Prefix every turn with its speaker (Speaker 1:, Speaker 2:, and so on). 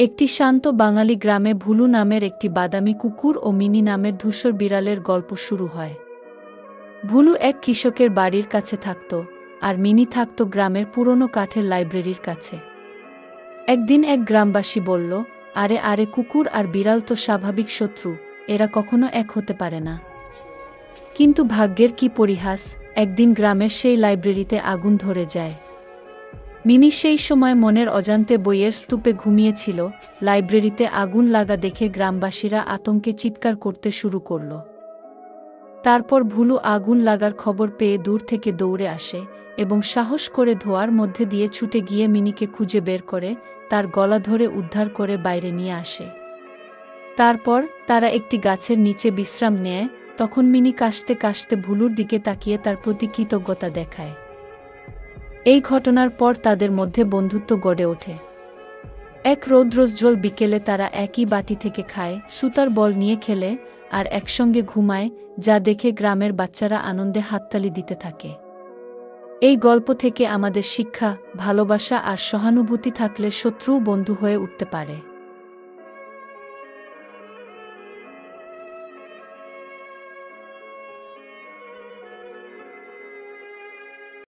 Speaker 1: একটি শান্ত বাঙালি গ্রামে ভুলু নামের একটি বাদামি কুকুর ও মিনি নামের ধূসর বিড়ালের গল্প শুরু হয়। ভুলু এক কৃষকের বাড়ির কাছে থাকত, আর মিনি থাকত গ্রামের পুরনো কাঠের লাইব্রেরির কাছে। একদিন এক গ্রামবাসী বলল, আরে আরে, কুকুর আর বিড়াল তো স্বাভাবিক শত্রু, এরা কখনো এক হতে পারে না। কিন্তু ভাগ্যের কি পরিহাস, একদিন গ্রামের সেই লাইব্রেরিতে আগুন ধরে যায়। মিনি সেই সময় মনের অজান্তে বইয়ের স্তূপে ঘুমিয়েছিল। লাইব্রেরিতে আগুন লাগা দেখে গ্রামবাসীরা আতঙ্কে চিৎকার করতে শুরু করল। তারপর ভুলু আগুন লাগার খবর পেয়ে দূর থেকে দৌড়ে আসে এবং সাহস করে ধোঁয়ার মধ্যে দিয়ে ছুটে গিয়ে মিনিকে খুঁজে বের করে তার গলা ধরে উদ্ধার করে বাইরে নিয়ে আসে। তারপর তারা একটি গাছের নিচে বিশ্রাম নেয়। তখন মিনি কাশতে কাশতে ভুলুর দিকে তাকিয়ে তার প্রতি কৃতজ্ঞতা দেখায়। এই ঘটনার পর তাদের মধ্যে বন্ধুত্ব গড়ে ওঠে। এক রৌদ্রোজ্জ্বল বিকেলে তারা একই বাটি থেকে খায়, সুতার বল নিয়ে খেলে আর একসঙ্গে ঘুমায়, যা দেখে গ্রামের বাচ্চারা আনন্দে হাততালি দিতে থাকে। এই গল্প থেকে আমাদের শিক্ষা, ভালোবাসা আর সহানুভূতি থাকলে শত্রুও বন্ধু হয়ে উঠতে পারে।